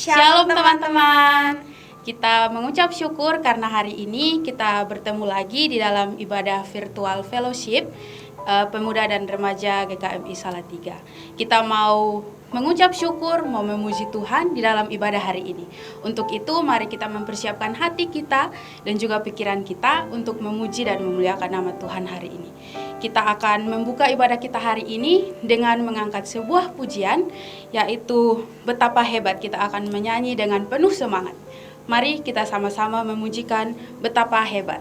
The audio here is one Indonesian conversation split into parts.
Shalom teman-teman. Kita mengucap syukur karena hari ini kita bertemu lagi di dalam ibadah virtual fellowship pemuda dan remaja GKMI Salatiga. Kita mau mengucap syukur, mau memuji Tuhan di dalam ibadah hari ini. Untuk itu mari kita mempersiapkan hati kita dan juga pikiran kita untuk memuji dan memuliakan nama Tuhan hari ini. Kita akan membuka ibadah kita hari ini dengan mengangkat sebuah pujian, yaitu betapa hebat. Kita akan menyanyi dengan penuh semangat. Mari kita sama-sama memujikan betapa hebat.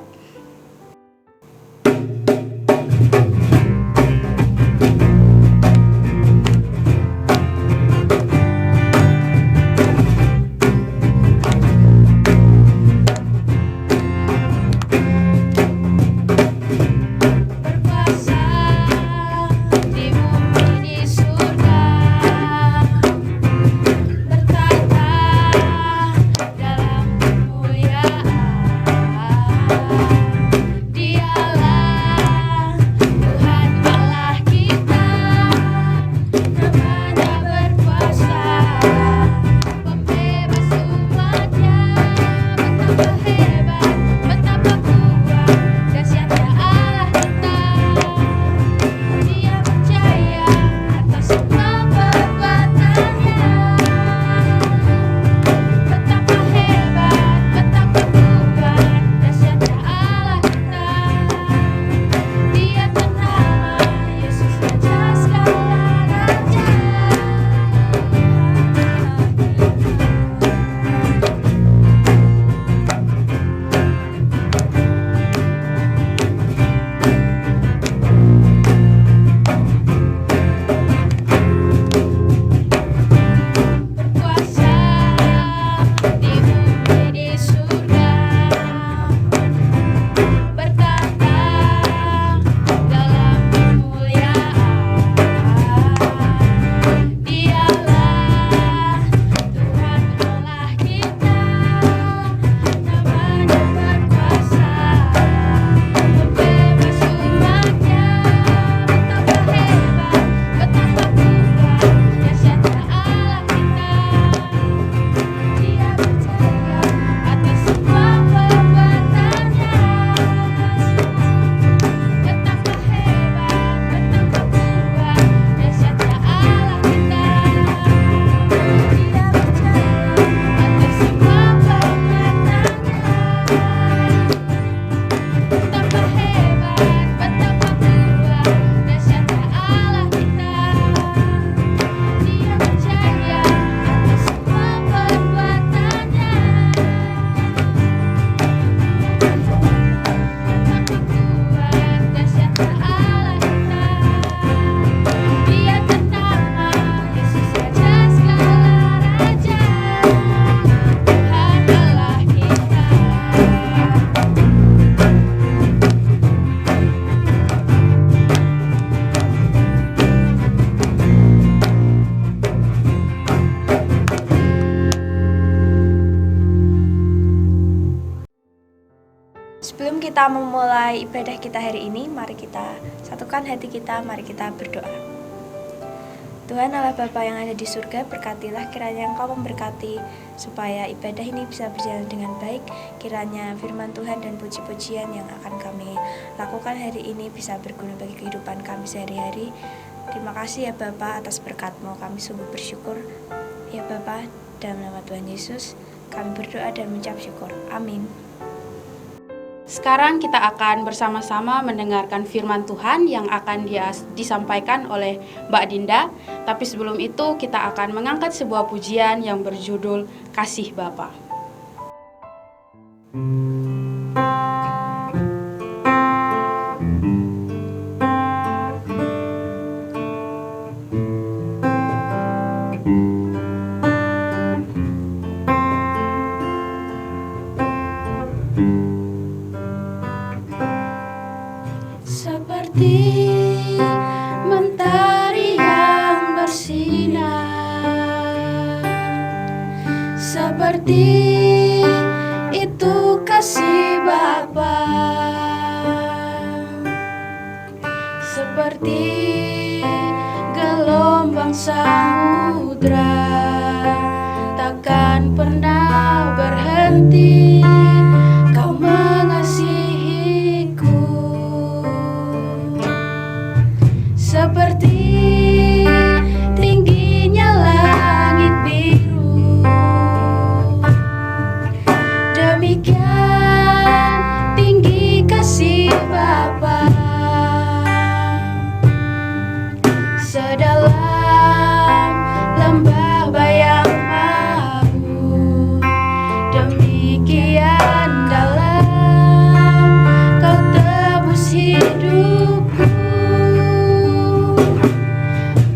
Sebelum kita memulai ibadah kita hari ini, mari kita satukan hati kita, mari kita berdoa. Tuhan Allah Bapa yang ada di surga, berkatilah kiranya Engkau memberkati supaya ibadah ini bisa berjalan dengan baik. Kiranya firman Tuhan dan puji-pujian yang akan kami lakukan hari ini bisa berguna bagi kehidupan kami sehari-hari. Terima kasih ya Bapa atas berkat-Mu, kami sungguh bersyukur. Ya Bapa, dalam nama Tuhan Yesus, kami berdoa dan mengucap syukur. Amin. Sekarang kita akan bersama-sama mendengarkan firman Tuhan yang akan disampaikan oleh Mbak Dinda. Tapi sebelum itu kita akan mengangkat sebuah pujian yang berjudul Kasih Bapa. Seperti mentari yang bersinar, seperti itu kasih Bapa, seperti gelombang samudra takkan berhenti, Kau mengasihiku seperti tingginya langit biru. Demikian tinggi kasih Bapa, sedalam lembah bayang maut. Demikian dalam Kau tebus hidupku.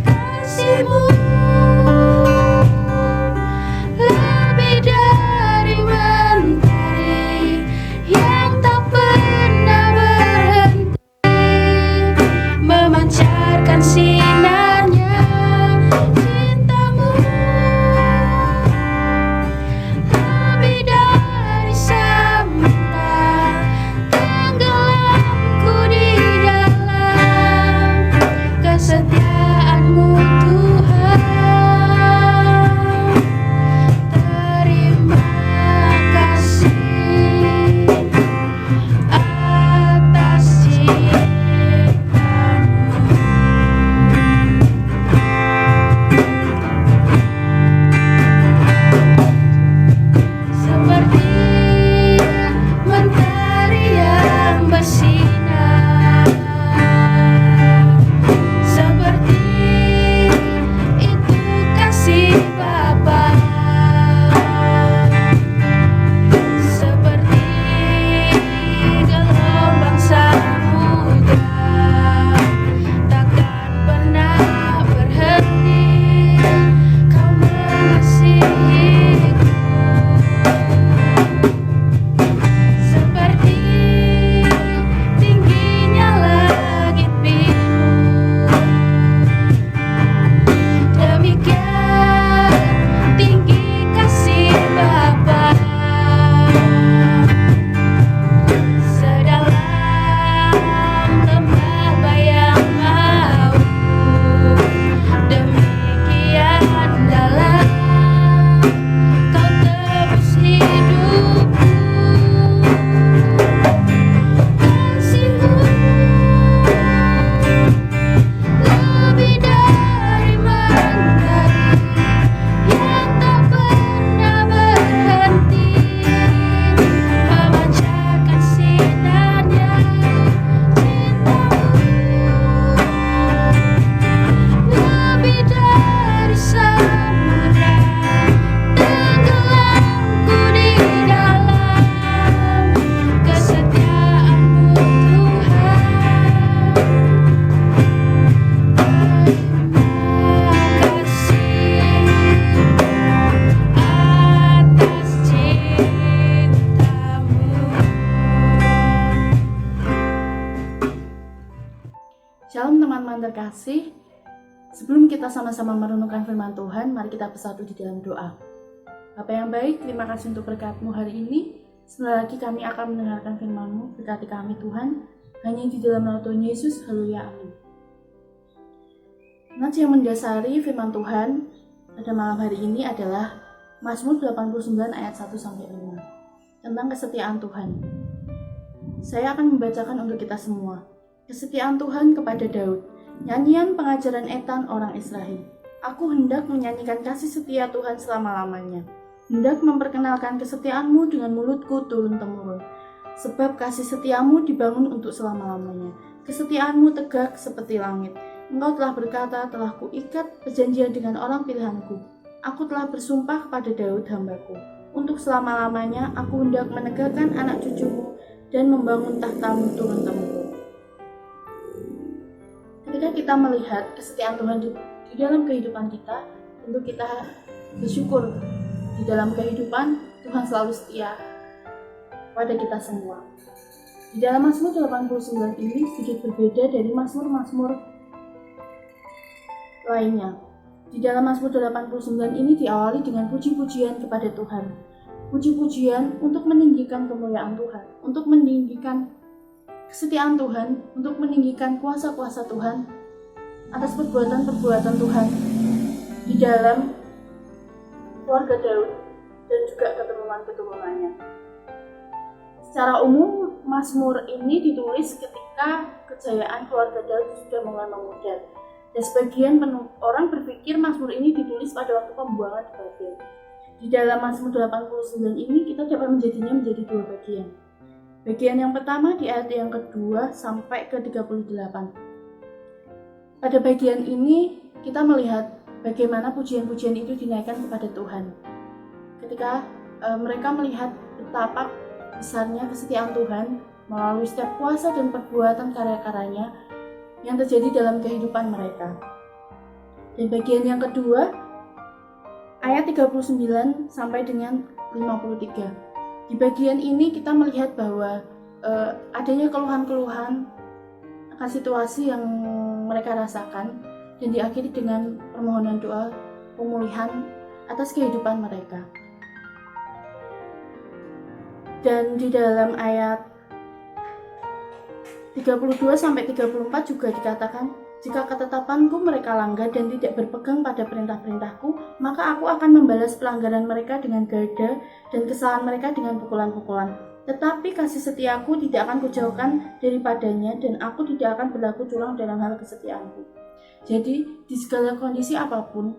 Kasih-Mu lebih dari mentari yang tak pernah berhenti, memancarkan sinarnya. Cinta-Mu lebih dari samudra, tenggelamku di dalam kesetiaan-Mu Tuhan. Terima kasih atas seperti mentari yang bersinar, seperti itu kasih Bapa, seperti gelombang samudra, takkan pernah berhenti. Kau mengasihiku seperti tingginya langit biru. Demikian tinggi kasih Bapa, sedalam lembah bayang maut. Demikian dalam Kau tebus hidupku. Kasih-Mu lebih dari mentari yang tak pernah berhenti, memancarkan sinarnya. Cinta-Mu lebih dari samudra, tenggelamku di dalam kesetiaan-Mu Tuhan. Terima kasih atas cinta-Mu. Shalom teman-teman terkasih. Sebelum kita sama-sama merenungkan firman Tuhan, mari kita bersatu di dalam doa. Bapa yang baik, terima kasih untuk berkat-Mu hari ini. Sebentar lagi kami akan mendengarkan firman-Mu. Berkati kami Tuhan, hanya di dalam nama Tuhan Yesus. Haleluya, amin. Nats yang mendasari firman Tuhan pada malam hari ini adalah Mazmur 89 ayat 1-5 tentang kesetiaan Tuhan. Saya akan membacakan untuk kita semua. Kesetiaan Tuhan kepada Daud. Nyanyian pengajaran Etan orang Israel. Aku hendak menyanyikan kasih setia Tuhan selama-lamanya. Hendak memperkenalkan kesetiaan-Mu dengan mulutku turun-temurun. Sebab kasih setiamu dibangun untuk selama-lamanya. Kesetiaan-Mu tegak seperti langit. Engkau telah berkata, telah kuikat perjanjian dengan orang pilihanku. Aku telah bersumpah kepada Daud hambaku. Untuk selama-lamanya aku hendak menegakkan anak cucumu dan membangun tahtamu turun-temurun. Ketika kita melihat kesetiaan Tuhan di dalam kehidupan kita, tentu kita bersyukur. Di dalam kehidupan, Tuhan selalu setia pada kita semua. Di dalam Mazmur 89 ini sedikit berbeda dari Mazmur-Mazmur lainnya. Di dalam Mazmur 89 ini diawali dengan puji-pujian kepada Tuhan. Puji-pujian untuk meninggikan kemuliaan Tuhan, untuk meninggikan kesetiaan Tuhan, untuk meninggikan kuasa-kuasa Tuhan atas perbuatan-perbuatan Tuhan di dalam keluarga Daud, dan juga keturunan-keturunannya. Secara umum, Mazmur ini ditulis ketika kejayaan keluarga Daud sudah mulai memudar. Dan sebagian orang berpikir Mazmur ini ditulis pada waktu pembuangan di Babel. Di dalam Mazmur 89 ini kita dapat menjadinya menjadi dua bagian. Bagian yang pertama di ayat yang kedua sampai ke 38. Pada bagian ini kita melihat bagaimana pujian-pujian itu dinaikkan kepada Tuhan. Ketika mereka melihat betapa besarnya kesetiaan Tuhan melalui setiap kuasa dan perbuatan karya-karyanya yang terjadi dalam kehidupan mereka. Dan bagian yang kedua, ayat 39 sampai dengan 53. Di bagian ini kita melihat bahwa adanya keluhan-keluhan akan situasi yang mereka rasakan dan diakhiri dengan permohonan doa pemulihan atas kehidupan mereka. Dan di dalam ayat 32 sampai 34 juga dikatakan, jika ketetapanku mereka langgar dan tidak berpegang pada perintah-perintahku, maka aku akan membalas pelanggaran mereka dengan gada dan kesalahan mereka dengan pukulan-pukulan. Tetapi kasih setiaku tidak akan kujauhkan daripadanya dan aku tidak akan berlaku curang dalam hal kesetiaanku. Jadi di segala kondisi apapun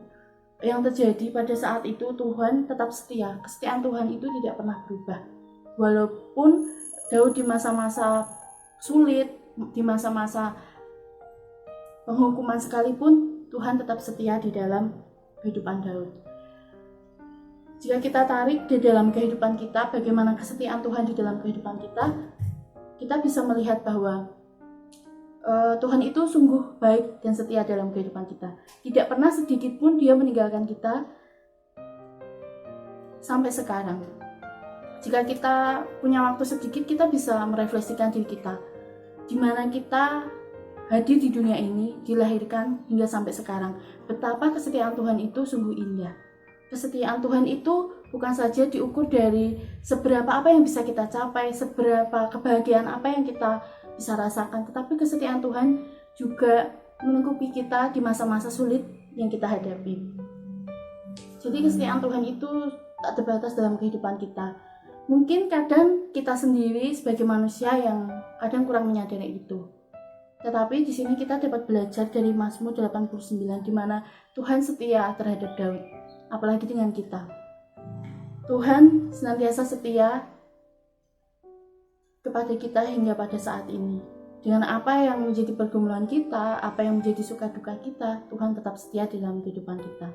yang terjadi pada saat itu, Tuhan tetap setia. Kesetiaan Tuhan itu tidak pernah berubah. Walaupun Daud di masa-masa sulit, di masa-masa penghukuman sekalipun, Tuhan tetap setia di dalam kehidupan Daud. Jika kita tarik di dalam kehidupan kita, bagaimana kesetiaan Tuhan di dalam kehidupan kita bisa melihat bahwa Tuhan itu sungguh baik dan setia dalam kehidupan kita. Tidak pernah sedikit pun Dia meninggalkan kita sampai sekarang. Jika kita punya waktu sedikit, kita bisa merefleksikan diri kita, di mana kita hadir di dunia ini, dilahirkan hingga sampai sekarang. Betapa kesetiaan Tuhan itu sungguh indah. Kesetiaan Tuhan itu bukan saja diukur dari seberapa apa yang bisa kita capai, seberapa kebahagiaan apa yang kita bisa rasakan, tetapi kesetiaan Tuhan juga melingkupi kita di masa-masa sulit yang kita hadapi. Jadi kesetiaan Tuhan itu tak terbatas dalam kehidupan kita. Mungkin kadang kita sendiri sebagai manusia yang kadang kurang menyadari itu. Tetapi di sini kita dapat belajar dari Mazmur 89 di mana Tuhan setia terhadap Daud, apalagi dengan kita. Tuhan senantiasa setia kepada kita hingga pada saat ini. Dengan apa yang menjadi pergumulan kita, apa yang menjadi suka duka kita, Tuhan tetap setia dalam kehidupan kita.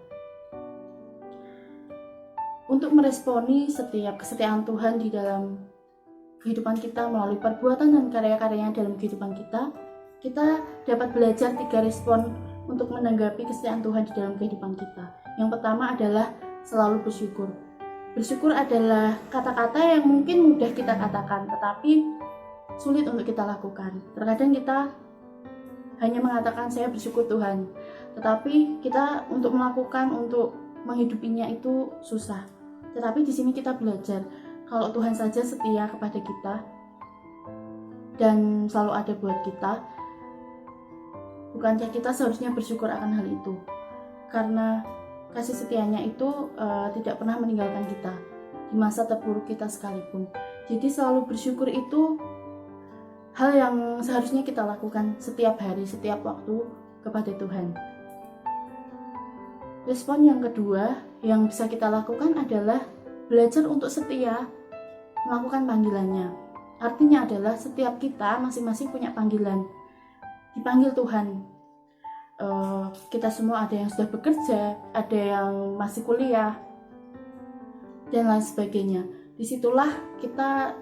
Untuk meresponi setiap kesetiaan Tuhan di dalam kehidupan kita melalui perbuatan dan karya-karyanya dalam kehidupan kita dapat belajar 3 respon untuk menanggapi kesetiaan Tuhan di dalam kehidupan kita. Yang pertama adalah selalu bersyukur. Bersyukur adalah kata-kata yang mungkin mudah kita katakan, tetapi sulit untuk kita lakukan. Terkadang kita hanya mengatakan saya bersyukur Tuhan, tetapi kita untuk melakukan, untuk menghidupinya itu susah. Tetapi di sini kita belajar kalau Tuhan saja setia kepada kita dan selalu ada buat kita, bukankah kita seharusnya bersyukur akan hal itu? Karena kasih setianya itu tidak pernah meninggalkan kita di masa terpuruk kita sekalipun. Jadi selalu bersyukur itu hal yang seharusnya kita lakukan setiap hari, setiap waktu kepada Tuhan. Respon yang kedua yang bisa kita lakukan adalah belajar untuk setia melakukan panggilannya. Artinya adalah setiap kita masing-masing punya panggilan, dipanggil Tuhan. Kita semua ada yang sudah bekerja, ada yang masih kuliah, dan lain sebagainya. Disitulah kita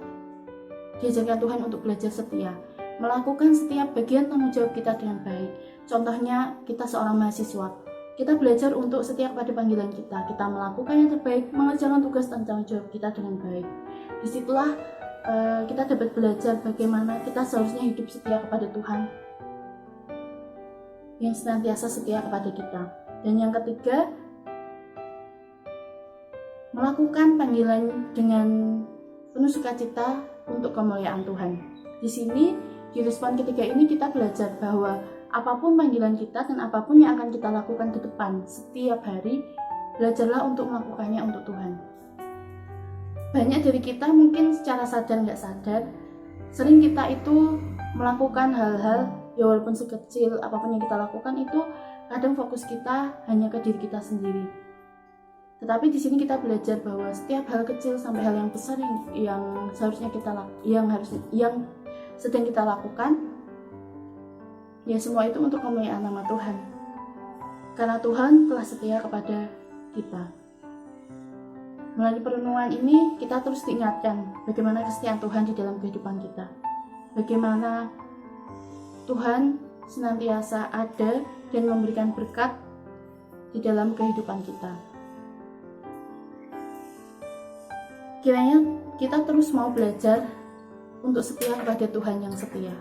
diajarkan Tuhan untuk belajar setia, melakukan setiap bagian tanggung jawab kita dengan baik. Contohnya kita seorang mahasiswa, kita belajar untuk setia pada panggilan kita. Kita melakukan yang terbaik, mengerjakan tugas dan tanggung jawab kita dengan baik. Disitulah kita dapat belajar bagaimana kita seharusnya hidup setia kepada Tuhan yang senantiasa setia kepada kita. Dan yang ketiga, melakukan panggilan dengan penuh sukacita untuk kemuliaan Tuhan. Di sini, di respon ketiga ini kita belajar bahwa apapun panggilan kita dan apapun yang akan kita lakukan ke depan setiap hari, belajarlah untuk melakukannya untuk Tuhan. banyak dari kita mungkin secara sadar nggak sadar, sering kita itu melakukan hal-hal, ya walaupun sekecil apapun yang kita lakukan itu kadang fokus kita hanya ke diri kita sendiri. Tetapi di sini kita belajar bahwa setiap hal kecil sampai hal yang besar yang seharusnya yang sedang kita lakukan, ya semua itu untuk kemuliaan nama Tuhan. Karena Tuhan telah setia kepada kita. Melalui perenungan ini kita terus diingatkan bagaimana kesetiaan Tuhan di dalam kehidupan kita. Bagaimana Tuhan senantiasa ada dan memberikan berkat di dalam kehidupan kita. Kiranya kita terus mau belajar untuk setia kepada Tuhan yang setia.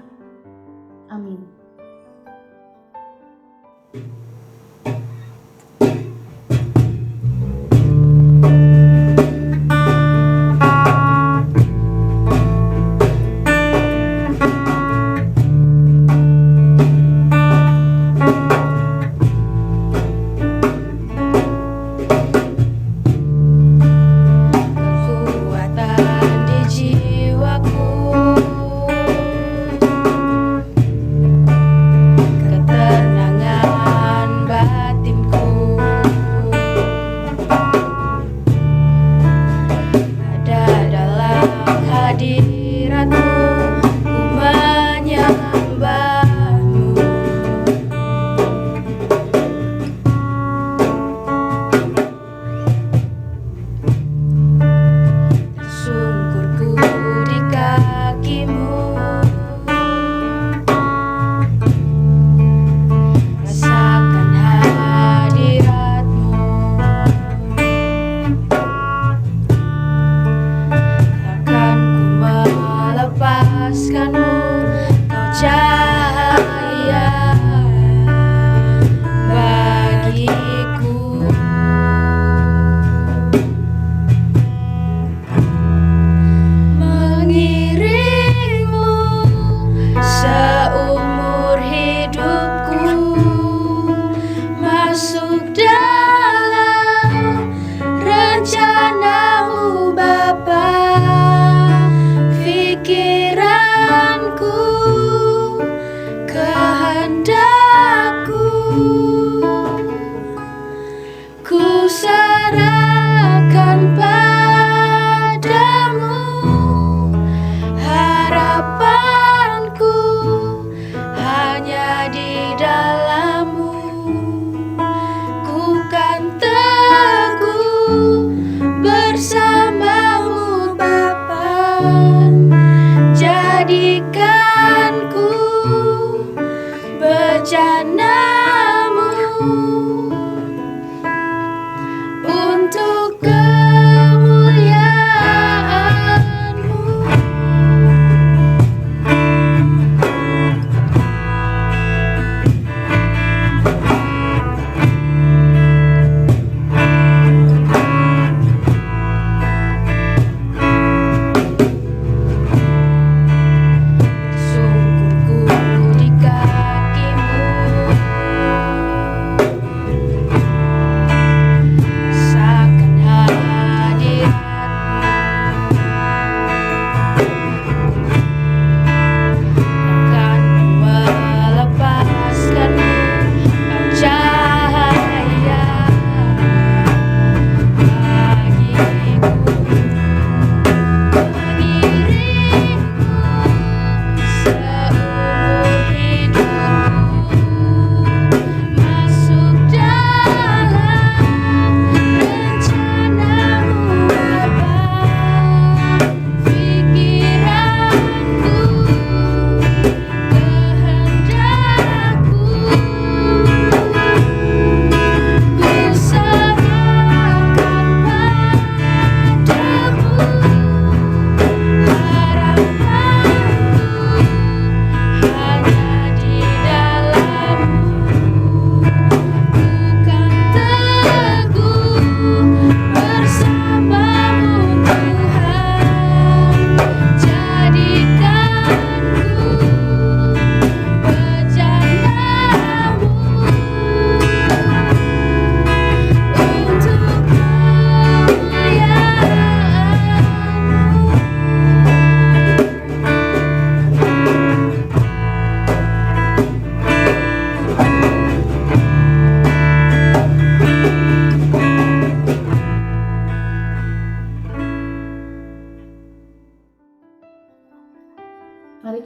Amin.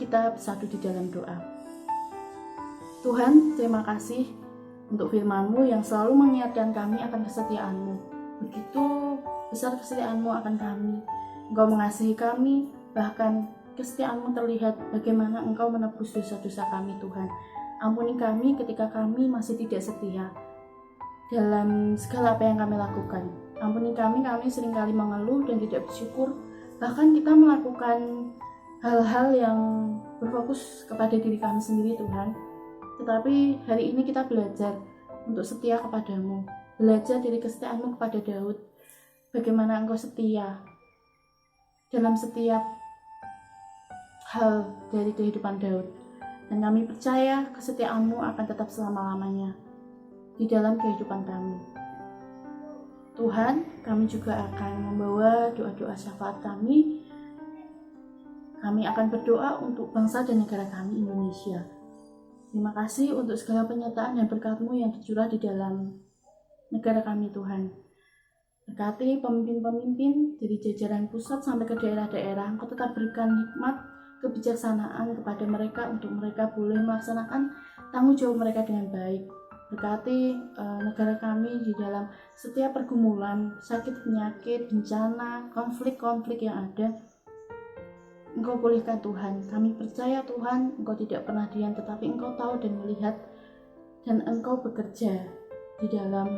kita bersatu di dalam doa. Tuhan, terima kasih untuk firman-Mu yang selalu mengingatkan kami akan kesetiaan-Mu. Begitu besar kesetiaan-Mu akan kami. Engkau mengasihi kami, bahkan kesetiaan-Mu terlihat bagaimana Engkau menebus dosa-dosa kami, Tuhan. Ampuni kami ketika kami masih tidak setia dalam segala apa yang kami lakukan. Ampuni kami seringkali mengeluh dan tidak bersyukur. Bahkan kita melakukan hal-hal yang berfokus kepada diri kami sendiri, Tuhan. Tetapi hari ini kita belajar untuk setia kepadamu. Belajar dari kesetiaan-Mu kepada Daud. Bagaimana Engkau setia dalam setiap hal dari kehidupan Daud. Dan kami percaya kesetiaan-Mu akan tetap selama-lamanya di dalam kehidupan kami. Tuhan, kami juga akan membawa doa-doa syafaat kami. Kami akan berdoa untuk bangsa dan negara kami, Indonesia. Terima kasih untuk segala penyertaan dan berkat-Mu yang dicurah di dalam negara kami, Tuhan. Berkati pemimpin-pemimpin dari jajaran pusat sampai ke daerah-daerah. Engkau tetap berikan hikmat, kebijaksanaan kepada mereka untuk mereka boleh melaksanakan tanggung jawab mereka dengan baik. Berkati negara kami di dalam setiap pergumulan, sakit penyakit, bencana, konflik-konflik yang ada. Engkau pulihkan, Tuhan. Kami percaya, Tuhan, Engkau tidak pernah diam, tetapi Engkau tahu dan melihat, dan Engkau bekerja di dalam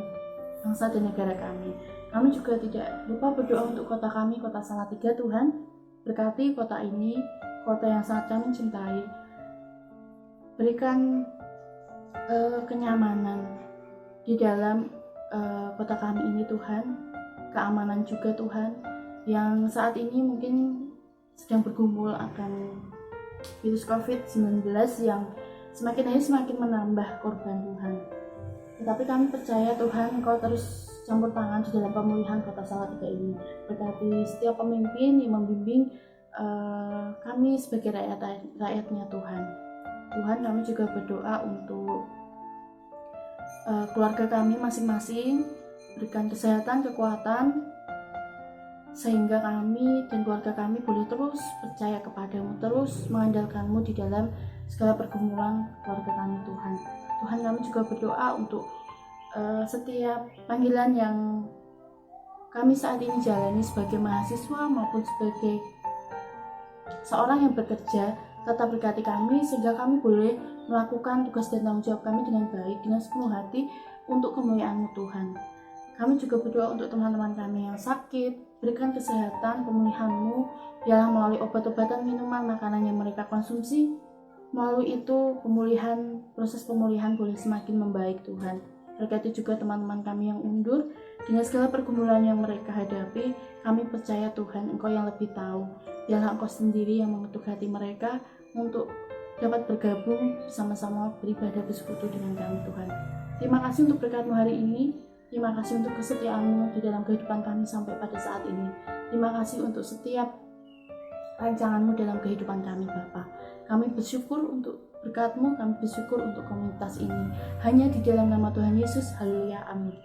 bangsa dan negara kami. Kami juga tidak lupa berdoa untuk kota kami, kota Salatiga, Tuhan. Berkati kota ini, kota yang sangat kami cintai. Berikan kenyamanan di dalam kota kami ini, Tuhan. Keamanan juga, Tuhan, yang saat ini mungkin sedang bergumul akan virus COVID-19 yang semakin hari semakin menambah korban, Tuhan. Tetapi kami percaya, Tuhan, Engkau terus campur tangan di dalam pemulihan kota Salatiga ini. Berkati setiap pemimpin yang membimbing kami sebagai rakyatnya, Tuhan. Tuhan, kami juga berdoa untuk keluarga kami masing-masing. Berikan kesehatan, kekuatan, sehingga kami dan keluarga kami boleh terus percaya kepadamu, terus mengandalkanmu di dalam segala pergumulan keluarga kami, Tuhan. Tuhan, kami juga berdoa untuk setiap panggilan yang kami saat ini jalani sebagai mahasiswa maupun sebagai seorang yang bekerja. Tetap berkati kami sehingga kami boleh melakukan tugas dan tanggung jawab kami dengan baik, dengan sepenuh hati untuk kemuliaan-Mu, Tuhan. Kami juga berdoa untuk teman-teman kami yang sakit. Berikan kesehatan, pemulihan-Mu, biarlah melalui obat-obatan, minuman, makanan yang mereka konsumsi. Melalui itu proses pemulihan boleh semakin membaik, Tuhan. Berkati juga teman-teman kami yang undur. Dengan segala pergumulan yang mereka hadapi, kami percaya, Tuhan, Engkau yang lebih tahu. Biarlah Engkau sendiri yang mengetuk hati mereka untuk dapat bergabung bersama-sama beribadah bersekutu dengan kami, Tuhan. Terima kasih untuk berkat-Mu hari ini. Terima kasih untuk kesetiaan-Mu di dalam kehidupan kami sampai pada saat ini. Terima kasih untuk setiap rancangan-Mu dalam kehidupan kami, Bapa. Kami bersyukur untuk berkat-Mu, kami bersyukur untuk komunitas ini. Hanya di dalam nama Tuhan Yesus, haleluya, amin.